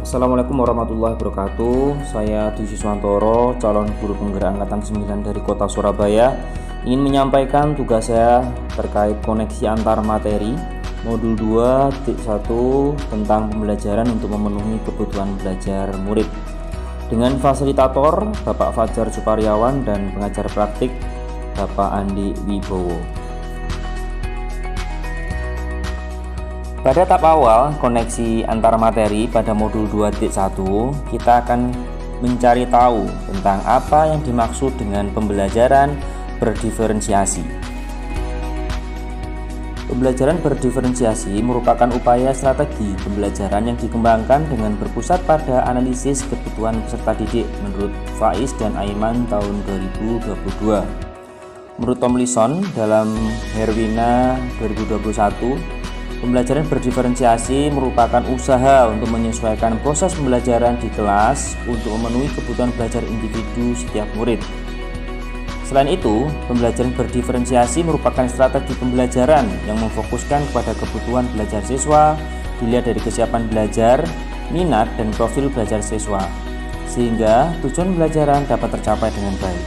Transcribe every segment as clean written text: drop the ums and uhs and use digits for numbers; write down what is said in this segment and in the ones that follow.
Assalamualaikum warahmatullahi wabarakatuh. Saya Dwi Siswantoro, calon guru penggerak angkatan 9 dari kota Surabaya, ingin menyampaikan tugas saya terkait koneksi antar materi modul 2.1 tentang pembelajaran untuk memenuhi kebutuhan belajar murid dengan fasilitator Bapak Fajar Suparyawan dan pengajar praktik Bapak Andi Wibowo. Pada tahap awal koneksi antar materi pada modul 2.1, kita akan mencari tahu tentang apa yang dimaksud dengan pembelajaran berdiferensiasi. Pembelajaran berdiferensiasi merupakan upaya strategi pembelajaran yang dikembangkan dengan berpusat pada analisis kebutuhan peserta didik menurut Faiz dan Aiman tahun 2022. Menurut Tomlinson dalam Herwina 2021, pembelajaran berdiferensiasi merupakan usaha untuk menyesuaikan proses pembelajaran di kelas untuk memenuhi kebutuhan belajar individu setiap murid. Selain itu, pembelajaran berdiferensiasi merupakan strategi pembelajaran yang memfokuskan kepada kebutuhan belajar siswa dilihat dari kesiapan belajar, minat, dan profil belajar siswa, sehingga tujuan pembelajaran dapat tercapai dengan baik.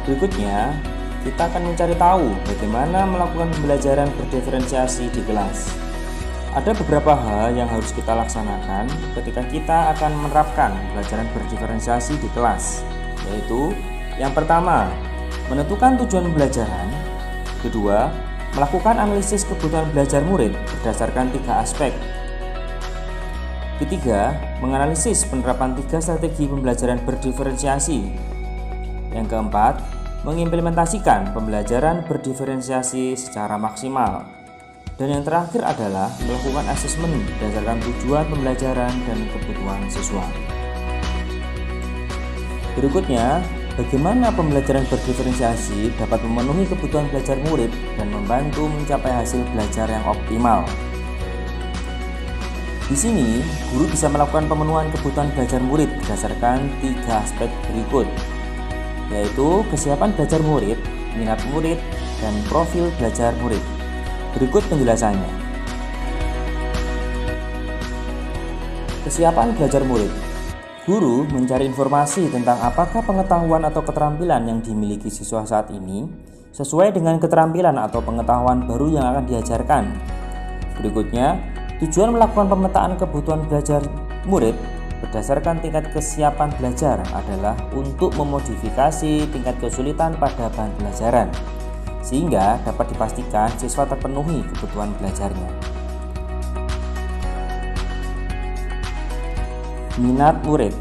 Berikutnya, kita akan mencari tahu bagaimana melakukan pembelajaran berdiferensiasi di kelas. Ada beberapa hal yang harus kita laksanakan ketika kita akan menerapkan pembelajaran berdiferensiasi di kelas, yaitu yang pertama, menentukan tujuan pembelajaran. Kedua, melakukan analisis kebutuhan belajar murid berdasarkan 3 aspek. Ketiga, menganalisis penerapan 3 strategi pembelajaran berdiferensiasi. Yang keempat, mengimplementasikan pembelajaran berdiferensiasi secara maksimal. Dan yang terakhir adalah melakukan asesmen berdasarkan tujuan pembelajaran dan kebutuhan siswa. Berikutnya, bagaimana pembelajaran berdiferensiasi dapat memenuhi kebutuhan belajar murid dan membantu mencapai hasil belajar yang optimal. Di sini, guru bisa melakukan pemenuhan kebutuhan belajar murid berdasarkan 3 aspek berikut, yaitu kesiapan belajar murid, minat murid, dan profil belajar murid. Berikut penjelasannya. Kesiapan belajar murid. Guru mencari informasi tentang apakah pengetahuan atau keterampilan yang dimiliki siswa saat ini sesuai dengan keterampilan atau pengetahuan baru yang akan diajarkan. Berikutnya, tujuan melakukan pemetaan kebutuhan belajar murid berdasarkan tingkat kesiapan belajar adalah untuk memodifikasi tingkat kesulitan pada bahan pelajaran, sehingga dapat dipastikan siswa terpenuhi kebutuhan belajarnya. Minat murid.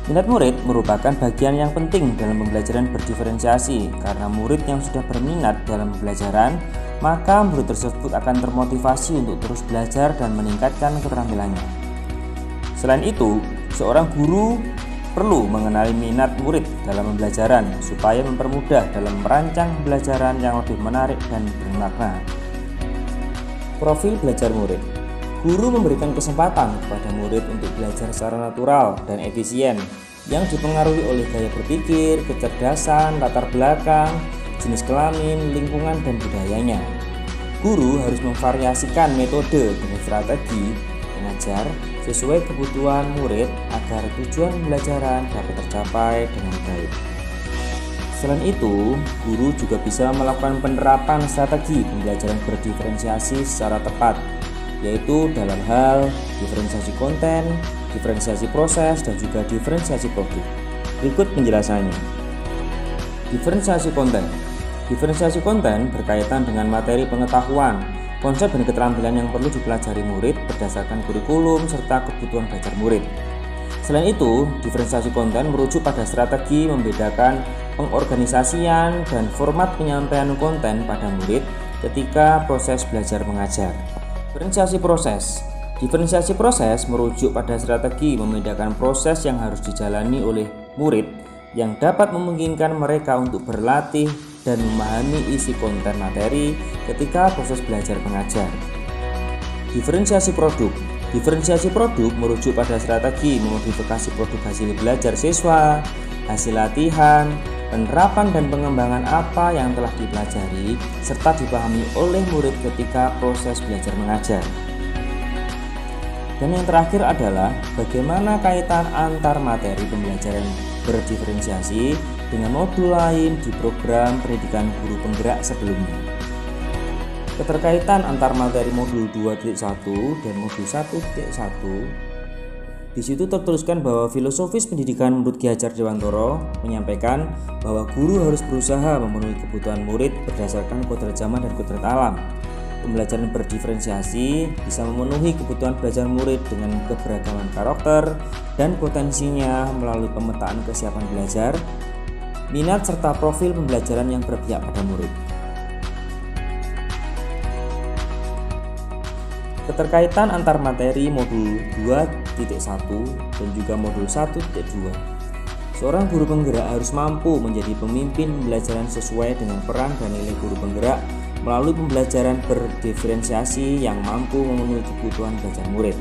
Minat murid merupakan bagian yang penting dalam pembelajaran berdiferensiasi, karena murid yang sudah berminat dalam pembelajaran, maka murid tersebut akan termotivasi untuk terus belajar dan meningkatkan keterampilannya. Selain itu, seorang guru perlu mengenali minat murid dalam pembelajaran supaya mempermudah dalam merancang pembelajaran yang lebih menarik dan bermakna. Profil belajar murid. Guru memberikan kesempatan kepada murid untuk belajar secara natural dan efisien yang dipengaruhi oleh gaya berpikir, kecerdasan, latar belakang, jenis kelamin, lingkungan, dan budayanya. Guru harus memvariasikan metode dan strategi mengajar sesuai kebutuhan murid agar tujuan pembelajaran dapat tercapai dengan baik. Selain itu, guru juga bisa melakukan penerapan strategi pembelajaran berdiferensiasi secara tepat, yaitu dalam hal diferensiasi konten, diferensiasi proses, dan juga diferensiasi produk. Berikut penjelasannya. Diferensiasi konten. Diferensiasi konten berkaitan dengan materi pengetahuan, konsep dan keterampilan yang perlu dipelajari murid berdasarkan kurikulum serta kebutuhan belajar murid. Selain itu, diferensiasi konten merujuk pada strategi membedakan pengorganisasian dan format penyampaian konten pada murid ketika proses belajar mengajar. Diferensiasi proses. Diferensiasi proses merujuk pada strategi membedakan proses yang harus dijalani oleh murid yang dapat memungkinkan mereka untuk berlatih dan memahami isi konten materi ketika proses belajar mengajar. Diferensiasi produk. Diferensiasi produk merujuk pada strategi memodifikasi produk hasil belajar siswa, hasil latihan, penerapan dan pengembangan apa yang telah dipelajari serta dipahami oleh murid ketika proses belajar mengajar. Dan yang terakhir adalah bagaimana kaitan antar materi pembelajaran berdiferensiasi dengan modul lain di program pendidikan guru penggerak sebelumnya. Keterkaitan antar materi modul 2.1 dan modul 1.1, di situ tertuliskan bahwa filosofis pendidikan menurut Ki Hajar Dewantara menyampaikan bahwa guru harus berusaha memenuhi kebutuhan murid berdasarkan kodrat zaman dan kodrat alam. Pembelajaran berdiferensiasi bisa memenuhi kebutuhan belajar murid dengan keberagaman karakter dan potensinya melalui pemetaan kesiapan belajar, minat serta profil pembelajaran yang berpihak pada murid. Keterkaitan antar materi modul 2.1 dan juga modul 1.2. Seorang guru penggerak harus mampu menjadi pemimpin pembelajaran sesuai dengan peran dan nilai guru penggerak melalui pembelajaran berdiferensiasi yang mampu memenuhi kebutuhan belajar murid,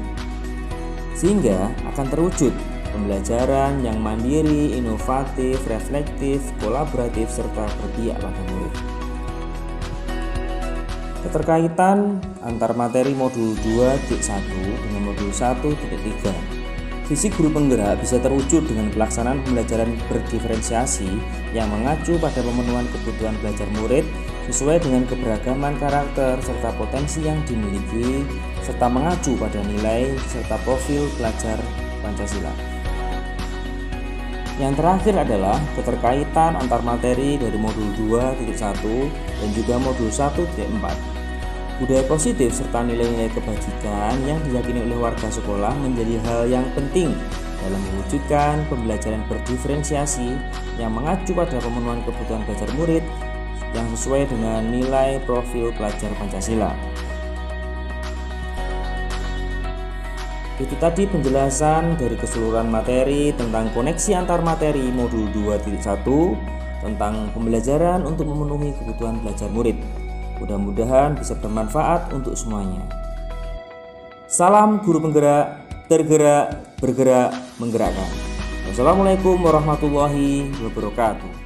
sehingga akan terwujud pembelajaran yang mandiri, inovatif, reflektif, kolaboratif, serta berpihak pada murid. Keterkaitan antar materi modul 2.1 dengan modul 1.3. Visi guru penggerak bisa terwujud dengan pelaksanaan pembelajaran berdiferensiasi yang mengacu pada pemenuhan kebutuhan belajar murid sesuai dengan keberagaman karakter serta potensi yang dimiliki, serta mengacu pada nilai serta profil pelajar Pancasila. Yang terakhir adalah keterkaitan antar materi dari modul 2.1 dan juga modul 1.4. Budaya positif serta nilai-nilai kebajikan yang diyakini oleh warga sekolah menjadi hal yang penting dalam mewujudkan pembelajaran berdiferensiasi yang mengacu pada pemenuhan kebutuhan belajar murid yang sesuai dengan nilai profil pelajar Pancasila. Itu tadi penjelasan dari keseluruhan materi tentang koneksi antar materi modul 2.1 tentang pembelajaran untuk memenuhi kebutuhan belajar murid. Mudah-mudahan bisa bermanfaat untuk semuanya. Salam guru penggerak, tergerak, bergerak, menggerakkan. Wassalamualaikum warahmatullahi wabarakatuh.